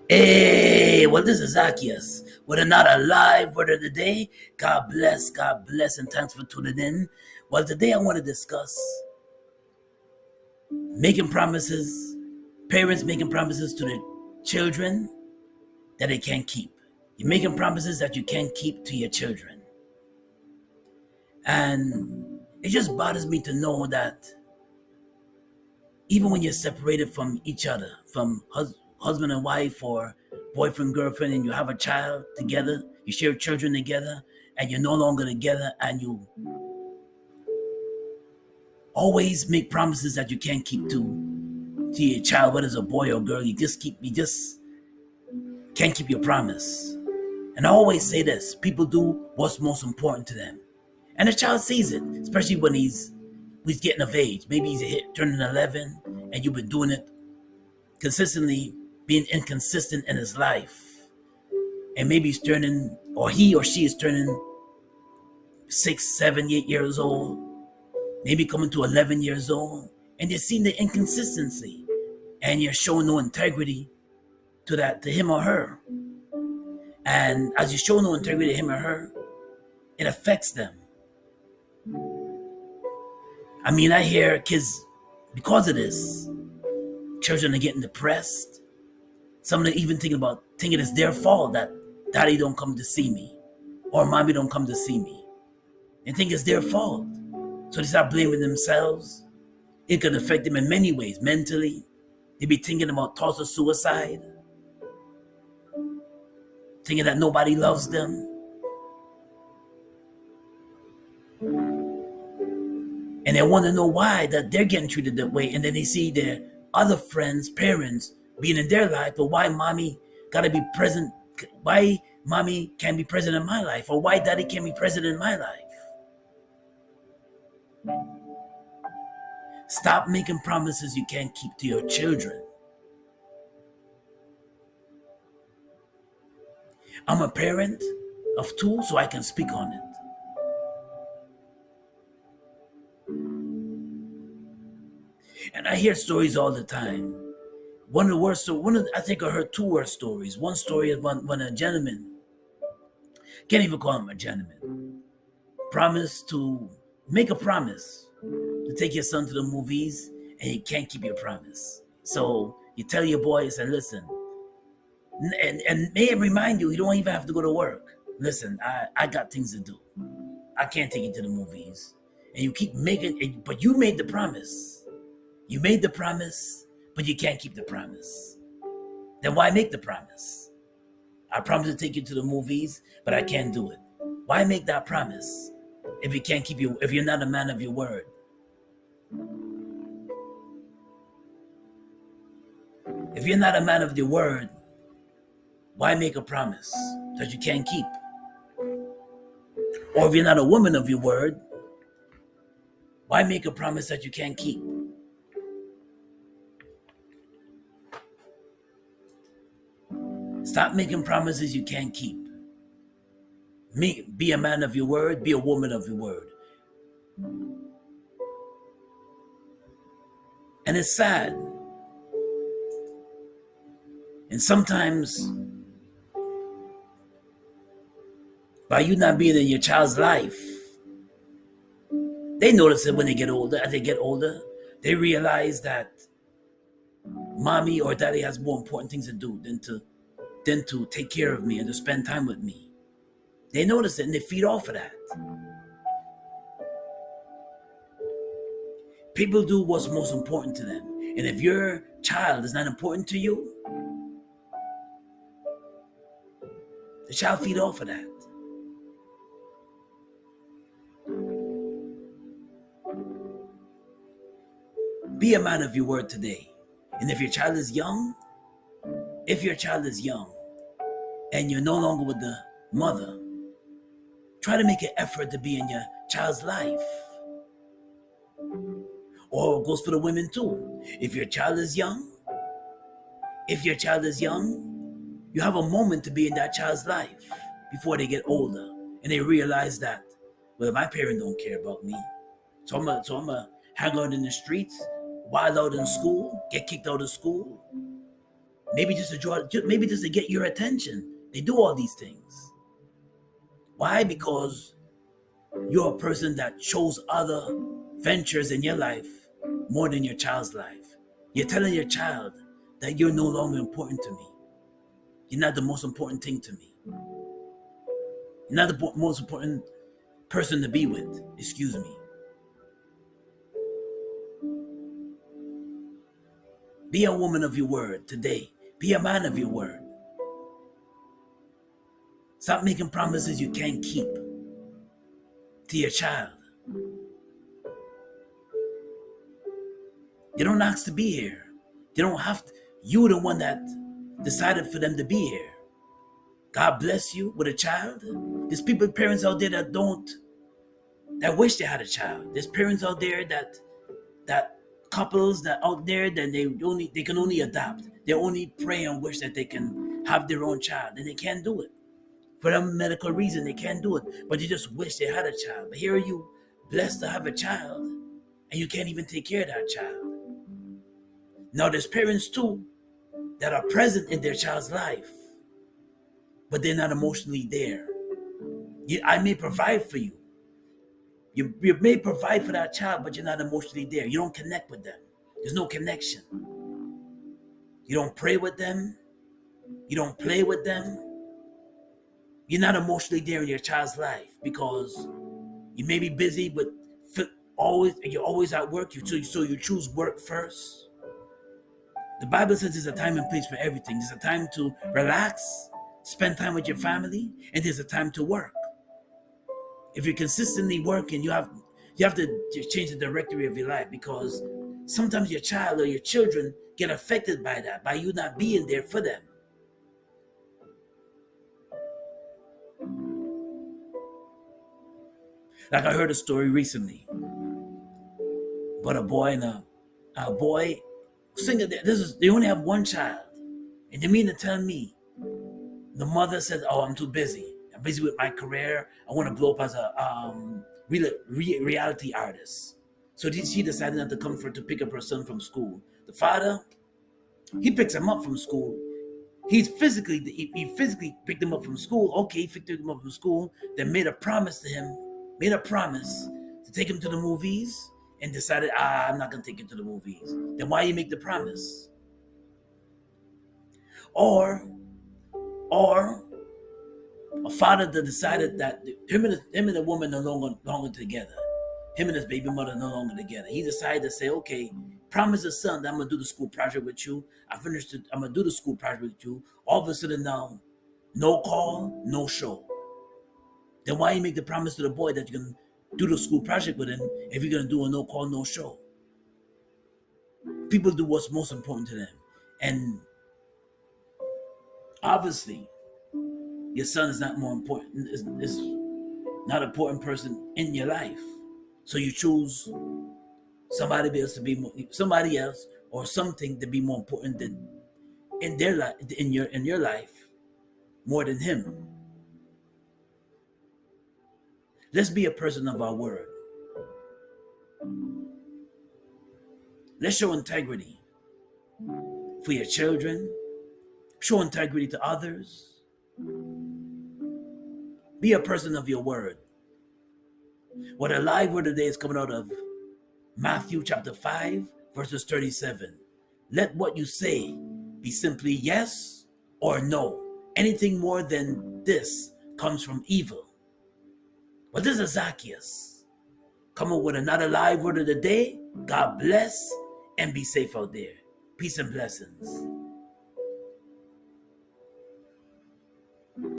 Hey, well, this is Zacchaeus with another live word of the day. God bless, and thanks for tuning in. Well, today I want to discuss making promises, parents making promises to their children that they can't keep. You're making promises that you can't keep to your children. And it just bothers me to know that even when you're separated from each other, from husband and wife or boyfriend, girlfriend, and you have a child together, you share children together, and you're no longer together, and you always make promises that you can't keep to your child, whether it's a boy or girl, you just can't keep your promise. And I always say this: people do what's most important to them, and the child sees it, especially when he's getting of age. Maybe turning 11, and you've been doing it consistently, being inconsistent in his life, and maybe he's turning, or he or she is turning 6, 7, 8 years old, maybe coming to 11 years old, and you're seeing the inconsistency, and you're showing no integrity to him or her. And as you show no integrity to him or her, it affects them. I mean, I hear kids, because of this, children are getting depressed. Some of them even thinking it's their fault that daddy don't come to see me or mommy don't come to see me. They think it's their fault. So they start blaming themselves. It can affect them in many ways. Mentally, they be thinking about thoughts of suicide, thinking that nobody loves them. And they want to know why that they're getting treated that way. And then they see their other friends, parents being in their life, but why mommy gotta be present? Why mommy can't be present in my life? Or why daddy can't be present in my life? Stop making promises you can't keep to your children. I'm a parent of 2, so I can speak on it. And I hear stories all the time. I think I heard 2 worst stories. One story is when a gentleman, can't even call him a gentleman, promised to make a promise to take your son to the movies, and you can't keep your promise. So you tell your boy, you say, listen, and may it remind you, you don't even have to go to work. Listen, I got things to do. I can't take you to the movies. And you keep making it, but you made the promise. You made the promise, but you can't keep the promise. Then why make the promise? I promise to take you to the movies, but I can't do it. Why make that promise if you can't if you're not a man of your word? If you're not a man of your word, why make a promise that you can't keep? Or if you're not a woman of your word, why make a promise that you can't keep? Stop making promises you can't keep. Be a man of your word, be a woman of your word. And it's sad. And sometimes, by you not being in your child's life, they notice it when they get older. As they get older, they realize that mommy or daddy has more important things to do than to take care of me and to spend time with me. They notice it and they feed off of that. People do what's most important to them. And if your child is not important to you, the child feed off of that. Be a man of your word today. And if your child is young, and you're no longer with the mother, try to make an effort to be in your child's life. Or it goes for the women too. If your child is young, you have a moment to be in that child's life before they get older and they realize that, well, my parents don't care about me. So I'm gonna hang out in the streets, wild out in school, get kicked out of school, Maybe just to maybe just to get your attention. They do all these things. Why? Because you're a person that chose other ventures in your life more than your child's life. You're telling your child that you're no longer important to me. You're not the most important thing to me. You're not the most important person to be with. Excuse me. Be a woman of your word today. Be a man of your word. Stop making promises you can't keep to your child. They don't ask to be here. They don't have to. You're the one that decided for them to be here. God bless you with a child. There's parents out there that wish they had a child. There's parents out there that couples that out there that they can only adopt. They only pray and wish that they can have their own child, and they can't do it. For some medical reason, they can't do it, but they just wish they had a child. But here are you, blessed to have a child, and you can't even take care of that child. Now, there's parents too that are present in their child's life, but they're not emotionally there. I may provide for you. You may provide for that child, but you're not emotionally there. You don't connect with them. There's no connection. You don't pray with them. You don't play with them. You're not emotionally there in your child's life because you may be busy, but you're always at work. So you choose work first. The Bible says there's a time and place for everything. There's a time to relax, spend time with your family, and there's a time to work. If you're consistently working, you have to change the directory of your life, because sometimes your child or your children get affected by that, by you not being there for them. Like I heard a story recently about a boy and a boy single. They only have one child, and they mean to tell me the mother said, "Oh, I'm too busy. I'm busy with my career. I want to blow up as a reality artist." So she decided not to come to pick up her son from school. The father, he picks him up from school. He physically picked him up from school. Okay, he picked him up from school. Then made a promise to take him to the movies, and decided, I'm not going to take him to the movies. Then why you make the promise? Or a father that decided that him and the woman no longer together. Him and his baby mother no longer together. He decided to say, okay, promise the son that I'm going to do the school project with you. I'm going to do the school project with you. All of a sudden now, no call, no show. Then why you make the promise to the boy that you're going to do the school project with him if you're going to do a no call, no show? People do what's most important to them. And obviously, your son is not more important, is not an important person in your life. So you choose somebody else or something to be more important than in their life, in your life, more than him. Let's be a person of our word. Let's show integrity for your children. Show integrity to others. Be a person of your word. What a live word today is coming out of Matthew chapter 5, verses 37. Let what you say be simply yes or no. Anything more than this comes from evil. But this is Zacchaeus coming with another live word of the day. God bless and be safe out there. Peace and blessings.